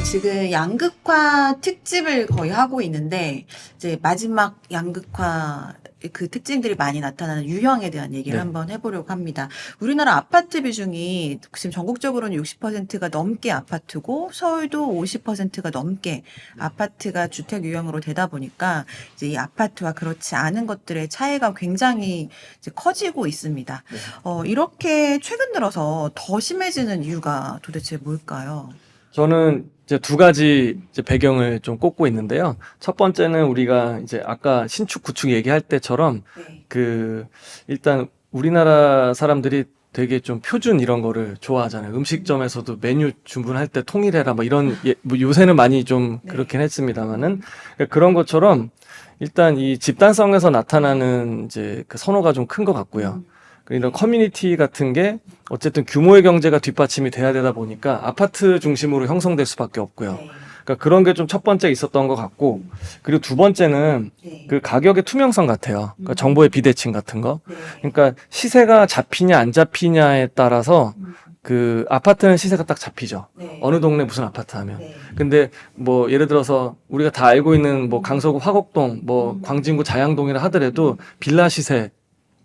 지금 양극화 특집을 거의 하고 있는데 이제 마지막 양극화 그 특징들이 많이 나타나는 유형에 대한 얘기를 네. 한번 해보려고 합니다. 우리나라 아파트 비중이 지금 전국적으로는 60%가 넘게 아파트고 서울도 50%가 넘게 아파트가 주택 유형으로 되다 보니까 이제 이 아파트와 그렇지 않은 것들의 차이가 굉장히 이제 커지고 있습니다. 네. 이렇게 최근 들어서 더 심해지는 이유가 도대체 뭘까요? 저는 이제 두 가지 이제 배경을 좀 꼽고 있는데요. 첫 번째는 우리가 이제 아까 신축, 구축 얘기할 때처럼 네. 일단 우리나라 사람들이 되게 좀 표준 이런 거를 좋아하잖아요. 음식점에서도 메뉴 주문할 때 통일해라 뭐 이런 뭐 요새는 많이 좀 네. 그렇긴 했습니다만은 그러니까 그런 것처럼 일단 이 집단성에서 나타나는 이제 그 선호가 좀 큰 것 같고요. 이런 커뮤니티 같은 게 어쨌든 규모의 경제가 뒷받침이 돼야 되다 보니까 아파트 중심으로 형성될 수밖에 없고요. 네. 그러니까 그런 게 좀 첫 번째 있었던 것 같고, 그리고 두 번째는 네. 그 가격의 투명성 같아요. 그러니까 정보의 비대칭 같은 거. 네. 그러니까 시세가 잡히냐 안 잡히냐에 따라서 그 아파트는 시세가 딱 잡히죠. 네. 어느 동네 무슨 아파트 하면. 네. 근데 뭐 예를 들어서 우리가 다 알고 있는 뭐 강서구 화곡동, 뭐 광진구 자양동이라 하더라도 빌라 시세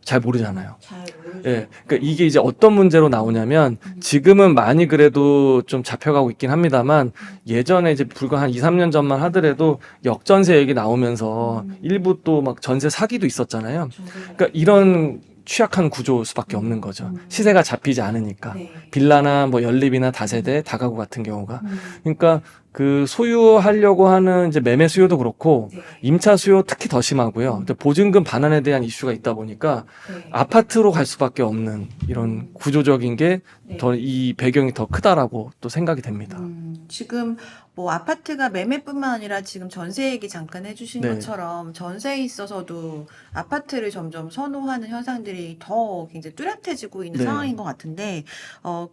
잘 모르잖아요. 잘 모르죠. 예. 그러니까 이게 이제 어떤 문제로 나오냐면 지금은 많이 그래도 좀 잡혀가고 있긴 합니다만 예전에 이제 불과 한 2, 3년 전만 하더라도 역전세 얘기 나오면서 일부 또 막 전세 사기도 있었잖아요. 그러니까 이런 취약한 구조일 수밖에 없는 거죠. 시세가 잡히지 않으니까. 네. 빌라나 뭐 연립이나 다세대, 다가구 같은 경우가. 그러니까 그 소유하려고 하는 이제 매매 수요도 그렇고 네. 임차 수요 특히 더 심하고요. 근데 보증금 반환에 대한 이슈가 있다 보니까 네. 아파트로 갈 수밖에 없는 이런 구조적인 게 네. 더 이 배경이 더 크다라고 또 생각이 됩니다. 지금 뭐 아파트가 매매뿐만 아니라 지금 전세 얘기 잠깐 해주신 네. 것처럼 전세에 있어서도 아파트를 점점 선호하는 현상들이 더 굉장히 뚜렷해지고 있는 네. 상황인 것 같은데,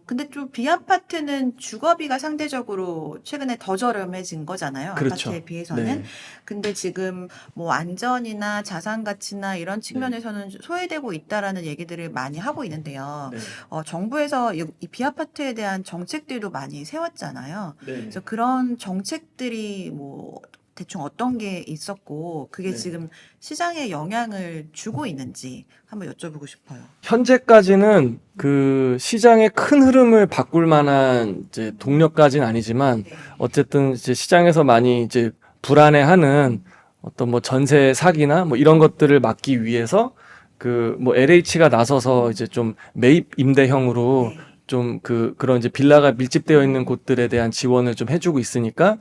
근데 좀 비아파트는 주거비가 상대적으로 최근에 더 저렴해진 거잖아요. 그렇죠. 아파트에 비해서는. 네. 근데 지금 뭐 안전이나 자산 가치나 이런 측면에서는 소외되고 있다라는 얘기들을 많이 하고 있는데요. 네. 정부에서 이 비아파트에 대한 정책들도 많이 세웠잖아요. 네. 그래서 그런 정책들이 뭐 대충 어떤 게 있었고 그게 네. 지금 시장에 영향을 주고 있는지 한번 여쭤보고 싶어요. 현재까지는 그 시장의 큰 흐름을 바꿀 만한 이제 동력까지는 아니지만 네. 어쨌든 이제 시장에서 많이 이제 불안해하는 어떤 뭐 전세 사기나 뭐 이런 것들을 막기 위해서 그 뭐 LH가 나서서 이제 좀 매입 임대형으로 네. 좀 그런 이제 빌라가 밀집되어 있는 곳들에 대한 지원을 좀 해주고 있으니까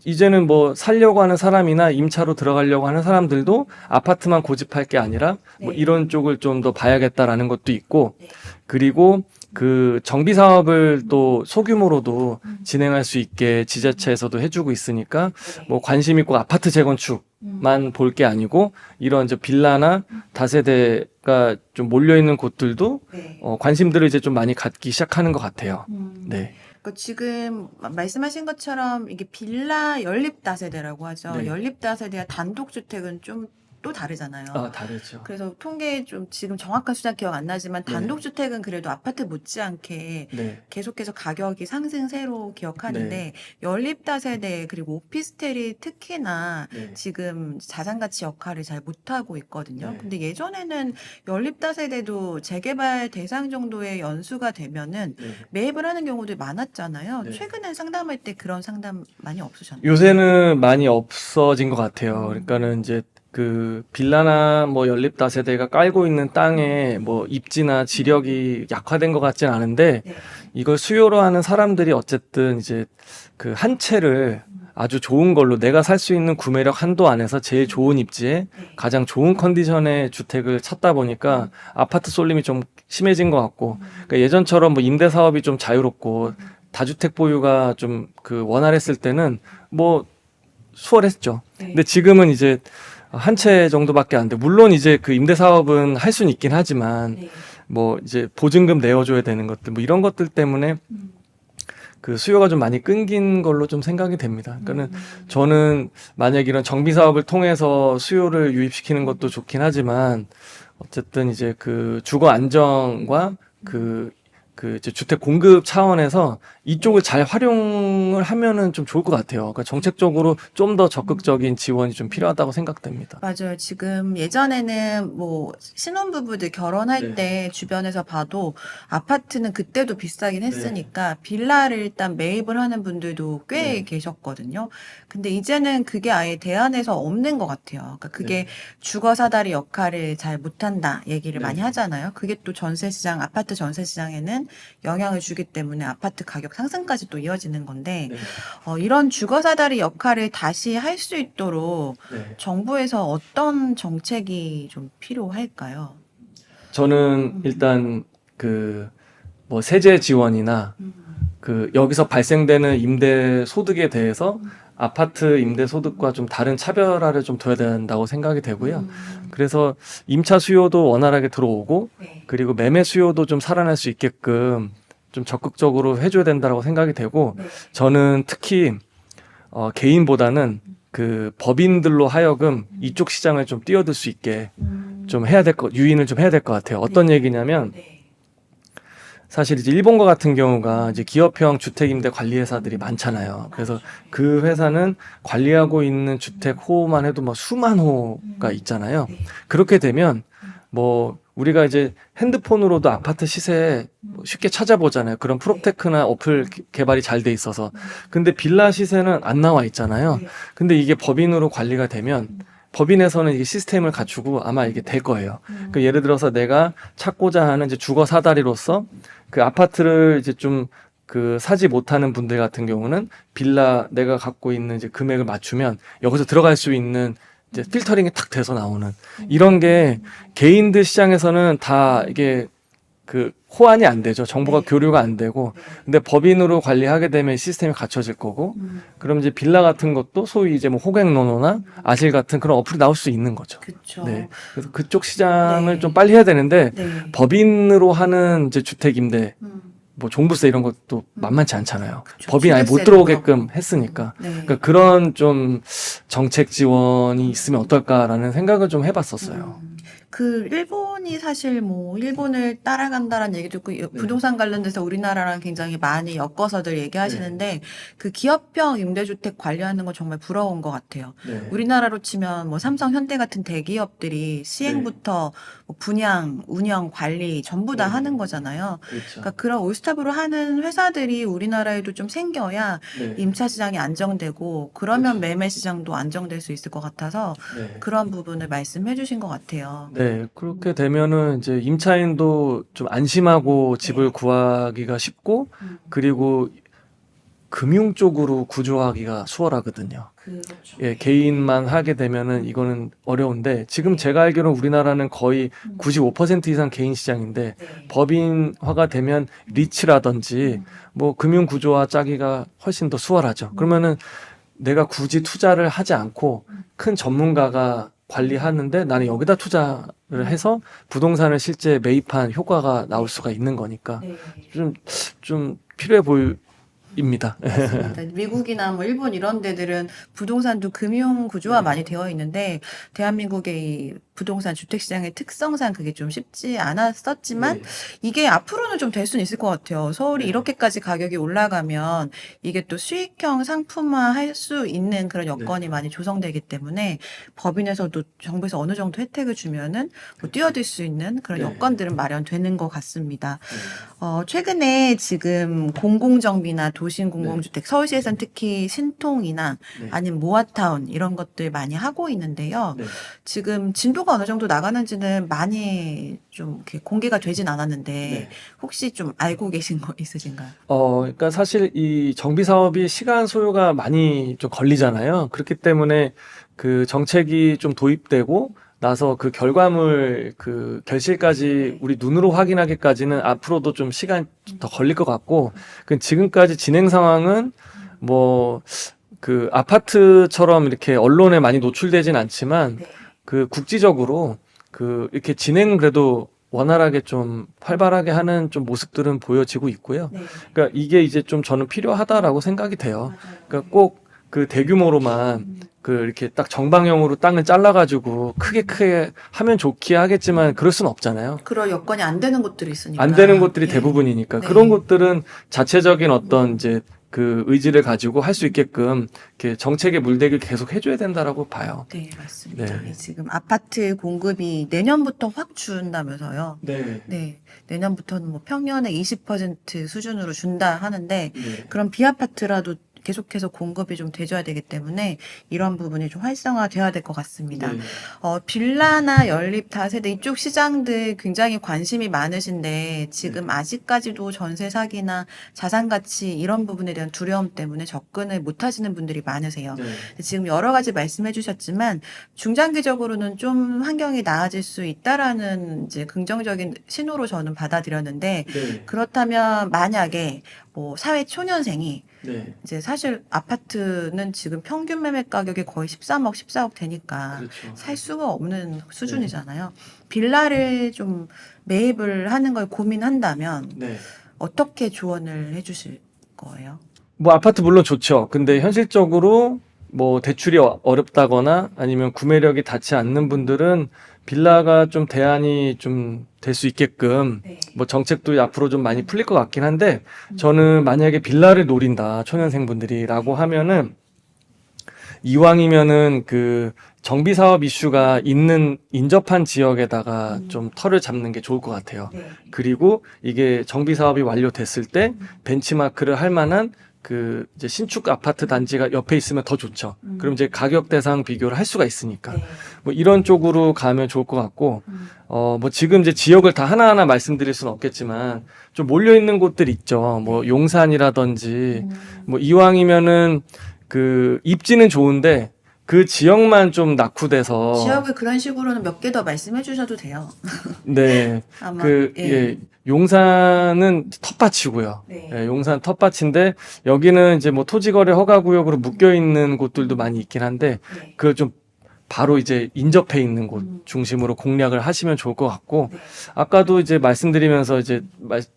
이제는 뭐 살려고 하는 사람이나 임차로 들어가려고 하는 사람들도 아파트만 고집할 게 아니라 뭐 네. 이런 쪽을 좀 더 봐야겠다라는 것도 있고 네. 그리고 그 정비 사업을 또 소규모로도 진행할 수 있게 지자체에서도 해주고 있으니까 네. 뭐 관심 있고 아파트 재건축만 볼 게 아니고 이런 이제 빌라나 다세대가 좀 몰려 있는 곳들도 네. 관심들을 이제 좀 많이 갖기 시작하는 것 같아요. 네. 그러니까 지금 말씀하신 것처럼 이게 빌라 연립 다세대라고 하죠. 네. 연립 다세대와 단독 주택은 좀 또 다르잖아요. 다르죠. 그래서 통계 좀 지금 정확한 숫자 기억 안 나지만 네. 단독 주택은 그래도 아파트 못지않게 네. 계속해서 가격이 상승세로 기억하는데 네. 연립다세대 그리고 오피스텔이 특히나 네. 지금 자산가치 역할을 잘 못하고 있거든요. 네. 근데 예전에는 연립다세대도 재개발 대상 정도의 연수가 되면은 네. 매입을 하는 경우도 많았잖아요. 네. 최근에 상담할 때 그런 상담 많이 없으셨나요? 요새는 많이 없어진 것 같아요. 그러니까는 이제 그 빌라나 뭐 연립 다세대가 깔고 있는 땅에 뭐 입지나 지력이 약화된 것 같진 않은데 네. 이걸 수요로 하는 사람들이 어쨌든 이제 그 한 채를 아주 좋은 걸로 내가 살 수 있는 구매력 한도 안에서 제일 좋은 입지에 네. 가장 좋은 컨디션의 주택을 찾다 보니까 아파트 쏠림이 좀 심해진 것 같고 그러니까 예전처럼 뭐 임대 사업이 좀 자유롭고 다주택 보유가 좀 그 원활했을 때는 뭐 수월했죠. 네. 근데 지금은 이제 한 채 정도밖에 안 돼. 물론 이제 그 임대 사업은 할 수는 있긴 하지만 네. 뭐 이제 보증금 내어줘야 되는 것들 뭐 이런 것들 때문에 그 수요가 좀 많이 끊긴 걸로 좀 생각이 됩니다. 그러니까는 저는 만약 이런 정비 사업을 통해서 수요를 유입시키는 것도 좋긴 하지만 어쨌든 이제 그 주거 안정과 그 그 이제 주택 공급 차원에서 이쪽을 잘 활용을 하면은 좀 좋을 것 같아요. 그러니까 정책적으로 좀 더 적극적인 지원이 좀 필요하다고 생각됩니다. 맞아요. 지금 예전에는 뭐 신혼부부들 결혼할 네. 때 주변에서 봐도 아파트는 그때도 비싸긴 했으니까 빌라를 일단 매입을 하는 분들도 꽤 네. 계셨거든요. 근데 이제는 그게 아예 대안에서 없는 것 같아요. 그러니까 그게 네. 주거 사다리 역할을 잘 못한다 얘기를 네. 많이 하잖아요. 그게 또 전세 시장, 아파트 전세 시장에는 영향을 주기 때문에 아파트 가격 상승까지 또 이어지는 건데 네. 이런 주거 사다리 역할을 다시 할 수 있도록 네. 정부에서 어떤 정책이 좀 필요할까요? 저는 일단 그 뭐 세제 지원이나 그 여기서 발생되는 임대 소득에 대해서 아파트 임대 소득과 좀 다른 차별화를 좀 둬야 된다고 생각이 되고요. 그래서 임차 수요도 원활하게 들어오고 네. 그리고 매매 수요도 좀 살아날 수 있게끔 좀 적극적으로 해줘야 된다고 생각이 되고 네. 저는 특히 개인보다는 그 법인들로 하여금 이쪽 시장을 좀 뛰어들 수 있게 좀 해야 유인을 좀 해야 될 것 같아요. 어떤 얘기냐면 네. 사실 이제 일본과 같은 경우가 이제 기업형 주택임대 관리회사들이 많잖아요. 그래서 그 회사는 관리하고 있는 주택 호만 해도 뭐 수만 호가 있잖아요. 네. 그렇게 되면 뭐 우리가 이제 핸드폰으로도 아파트 시세 쉽게 찾아보잖아요. 그런 프롭테크나 어플 개발이 잘 돼 있어서. 근데 빌라 시세는 안 나와 있잖아요. 네. 근데 이게 법인으로 관리가 되면 법인에서는 이게 시스템을 갖추고 아마 이게 될 거예요. 그 예를 들어서 내가 찾고자 하는 이제 주거 사다리로서 그 아파트를 이제 좀 그 사지 못하는 분들 같은 경우는 빌라 내가 갖고 있는 이제 금액을 맞추면 여기서 들어갈 수 있는 이제 필터링이 탁 돼서 나오는 이런 게 개인들 시장에서는 다 이게 그 호환이 안 되죠. 정보가 네. 교류가 안 되고. 근데 법인으로 관리하게 되면 시스템이 갖춰질 거고. 그럼 이제 빌라 같은 것도 소위 이제 뭐 호갱노노나 아실 같은 그런 어플이 나올 수 있는 거죠. 그렇죠. 네. 그래서 그쪽 시장을 네. 좀 빨리 해야 되는데 네. 법인으로 하는 이제 주택 임대 뭐 종부세 이런 것도 만만치 않잖아요. 법인 아예 못 들어오게끔 했으니까. 네. 그러니까 그런 좀 정책 지원이 있으면 어떨까라는 생각을 좀 해봤었어요. 그 일본이 사실 뭐 일본을 따라간다라는 얘기도 있고 부동산 관련돼서 우리나라랑 굉장히 많이 엮어서들 얘기하시는데 그 기업형 임대주택 관리하는 건 정말 부러운 것 같아요. 네. 우리나라로 치면 뭐 삼성, 현대 같은 대기업들이 시행부터 뭐 분양, 운영, 관리 전부 다 하는 거잖아요. 그렇죠. 그러니까 그런 올스탑으로 하는 회사들이 우리나라에도 좀 생겨야 네. 임차 시장이 안정되고 그러면 그렇죠. 매매 시장도 안정될 수 있을 것 같아서 네. 그런 부분을 말씀해 주신 것 같아요. 네, 그렇게 되면은 이제 임차인도 좀 안심하고 집을 네. 구하기가 쉽고 그리고 금융 쪽으로 구조하기가 수월하거든요. 그렇죠. 예, 개인만 하게 되면은 이거는 어려운데 지금 제가 알기로는 우리나라는 거의 95% 이상 개인 시장인데 네. 법인화가 되면 리츠라든지 뭐 금융 구조화 짜기가 훨씬 더 수월하죠. 그러면은 내가 굳이 투자를 하지 않고 큰 전문가가 관리하는데 나는 여기다 투자를 해서 부동산을 실제 매입한 효과가 나올 수가 있는 거니까 네. 좀 필요해 보입니다. 맞습니다. 미국이나 뭐 일본 이런 데들은 부동산도 금융 구조화 많이 되어 있는데 대한민국의 이 부동산 주택 시장의 특성상 그게 좀 쉽지 않았었지만 이게 앞으로는 좀 될 수는 있을 것 같아요. 서울이 네. 이렇게까지 가격이 올라가면 이게 또 수익형 상품화 할 수 있는 그런 여건이 많이 조성되기 때문에 법인에서도 정부에서 어느 정도 혜택을 주면은 뭐 뛰어들 수 있는 그런 네. 여건들은 마련되는 것 같습니다. 최근에 지금 공공정비나 도심 공공주택, 서울시에서는 특히 신통이나 네. 아니면 모아타운 이런 것들 많이 하고 있는데요. 네. 지금 진도가 어느 정도 나가는지는 많이 좀 이렇게 공개가 되진 않았는데 네. 혹시 좀 알고 계신 거 있으신가요? 그러니까 사실 이 정비 사업이 시간 소요가 많이 좀 걸리잖아요. 그렇기 때문에 그 정책이 좀 도입되고 나서 그 결과물 그 결실까지 우리 눈으로 확인하기까지는 앞으로도 좀 시간 더 걸릴 것 같고 그 지금까지 진행 상황은 뭐 그 아파트처럼 이렇게 언론에 많이 노출되진 않지만 네. 그 국지적으로 그 이렇게 진행 그래도 원활하게 좀 활발하게 하는 좀 모습들은 보여지고 있고요. 네. 그러니까 이게 이제 좀 저는 필요하다라고 생각이 돼요. 맞아요. 그러니까 꼭 그 대규모로만 그 이렇게 딱 정방형으로 땅을 잘라가지고 크게 하면 좋긴 하겠지만 그럴 순 없잖아요. 그럴 여건이 안 되는 곳들이 있으니까. 안 되는 곳들이 네. 대부분이니까 네. 그런 곳들은 자체적인 어떤 이제 그 의지를 가지고 할 수 있게끔 이렇게 정책의 물대기를 계속 해줘야 된다라고 봐요. 네, 맞습니다. 네. 지금 아파트 공급이 내년부터 확 준다면서요. 네. 네, 내년부터는 뭐 평년에 20% 수준으로 준다 하는데 네. 그럼 비아파트라도 계속해서 공급이 좀 돼줘야 되기 때문에 이런 부분이 좀 활성화돼야 될 것 같습니다. 네. 빌라나 연립 다세대 이쪽 시장들 굉장히 관심이 많으신데 지금 아직까지도 전세 사기나 자산 가치 이런 부분에 대한 두려움 때문에 접근을 못 하시는 분들이 많으세요. 네. 지금 여러 가지 말씀해 주셨지만 중장기적으로는 좀 환경이 나아질 수 있다라는 이제 긍정적인 신호로 저는 받아들였는데 네. 그렇다면 만약에 뭐 사회 초년생이 네. 이제 사실 아파트는 지금 평균 매매 가격이 거의 13억, 14억 되니까 그렇죠. 살 수가 없는 수준이잖아요. 빌라를 좀 매입을 하는 걸 고민한다면 네. 어떻게 조언을 해주실 거예요? 뭐 아파트 물론 좋죠. 근데 현실적으로 뭐 대출이 어렵다거나 아니면 구매력이 닿지 않는 분들은 빌라가 좀 대안이 좀 될 수 있게끔 네. 뭐 정책도 앞으로 좀 많이 풀릴 것 같긴 한데 저는 만약에 빌라를 노린다 초년생분들이라고 하면은 이왕이면은 그 정비 사업 이슈가 있는 인접한 지역에다가 좀 털을 잡는 게 좋을 것 같아요. 네. 그리고 이게 정비 사업이 완료됐을 때 벤치마크를 할 만한 그 이제 신축 아파트 단지가 옆에 있으면 더 좋죠. 그럼 이제 가격 대상 비교를 할 수가 있으니까 네. 뭐 이런 쪽으로 가면 좋을 것 같고 뭐 지금 이제 지역을 다 하나하나 말씀드릴 수는 없겠지만 좀 몰려 있는 곳들 있죠. 뭐 용산이라든지 뭐 이왕이면은 그 입지는 좋은데 그 지역만 좀 낙후돼서 지역을 그런 식으로는 몇 개 더 말씀해 주셔도 돼요. 네. 아마 예, 용산은 텃밭이고요. 네. 예, 용산 텃밭인데 여기는 이제 뭐 토지거래 허가구역으로 묶여 있는 곳들도 많이 있긴 한데 네. 그 좀 바로 이제 인접해 있는 곳 중심으로 공략을 하시면 좋을 것 같고 네. 아까도 이제 말씀드리면서 이제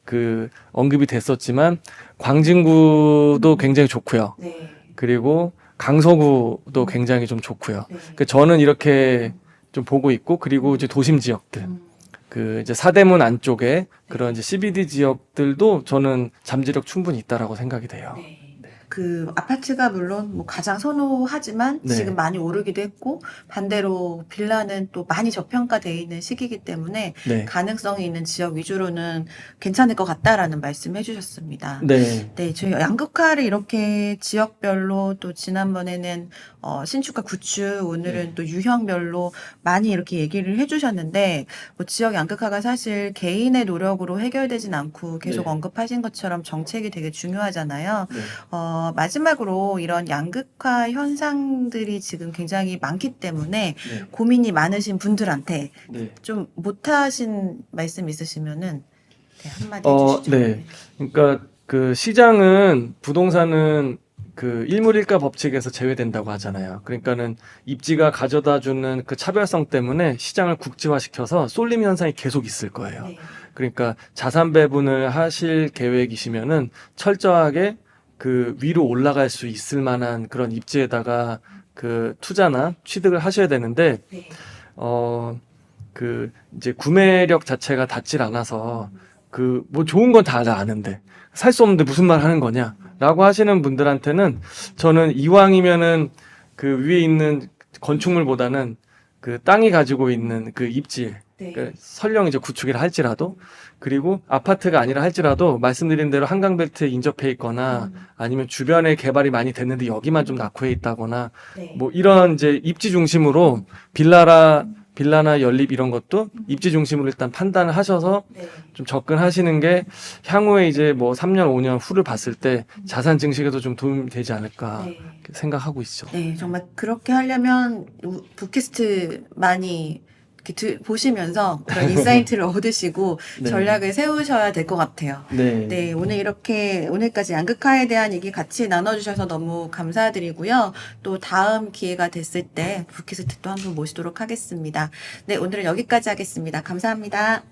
그 언급이 됐었지만 광진구도 굉장히 좋고요. 네. 그리고 강서구도 굉장히 좀 좋고요. 네. 그 저는 이렇게 좀 보고 있고 그리고 이제 도심 지역들 그 이제 사대문 안쪽에 그런 이제 CBD 지역들도 저는 잠재력 충분히 있다라고 생각이 돼요. 네. 그 아파트가 물론 뭐 가장 선호하지만 네. 지금 많이 오르기도 했고 반대로 빌라는 또 많이 저평가돼 있는 시기이기 때문에 네. 가능성이 있는 지역 위주로는 괜찮을 것 같다라는 말씀해 주셨습니다. 네. 네, 저희 양극화를 이렇게 지역별로 또 지난번에는 신축과 구축, 오늘은 또 유형별로 많이 이렇게 얘기를 해주셨는데 뭐 지역 양극화가 사실 개인의 노력으로 해결되진 않고 계속 네. 언급하신 것처럼 정책이 되게 중요하잖아요. 네. 마지막으로 이런 양극화 현상들이 지금 굉장히 많기 때문에 네. 고민이 많으신 분들한테 네. 좀 못하신 말씀 있으시면은 네, 한마디 해주시죠. 네. 그러니까 그 시장은 부동산은 그 일물일가 법칙에서 제외된다고 하잖아요. 그러니까는 입지가 가져다 주는 그 차별성 때문에 시장을 국지화시켜서 쏠림 현상이 계속 있을 거예요. 네. 그러니까 자산 배분을 하실 계획이시면은 철저하게 그 위로 올라갈 수 있을 만한 그런 입지에다가 그 투자나 취득을 하셔야 되는데 네. 그 이제 구매력 자체가 닿질 않아서 그 뭐 좋은 건 다 아는데 살 수 없는데 무슨 말 하는 거냐라고 하시는 분들한테는 저는 이왕이면은 그 위에 있는 건축물보다는 그 땅이 가지고 있는 그 입지 네. 그 설령 이제 구축이라 할지라도 그리고 아파트가 아니라 할지라도 말씀드린 대로 한강벨트에 인접해 있거나 아니면 주변에 개발이 많이 됐는데 여기만 좀 낙후해 있다거나 네. 뭐 이런 이제 입지 중심으로 빌라나 연립 이런 것도 입지 중심으로 일단 판단을 하셔서 네. 좀 접근하시는 게 향후에 이제 뭐 3년, 5년 후를 봤을 때 자산 증식에도 좀 도움이 되지 않을까 네. 이렇게 생각하고 있죠. 네, 정말 그렇게 하려면 팟캐스트 많이 이렇게 보시면서 그런 인사이트를 얻으시고 네. 전략을 세우셔야 될 것 같아요. 네. 네, 오늘까지 양극화에 대한 얘기 같이 나눠주셔서 너무 감사드리고요. 또 다음 기회가 됐을 때 팟캐스트 또 한번 모시도록 하겠습니다. 네, 오늘은 여기까지 하겠습니다. 감사합니다.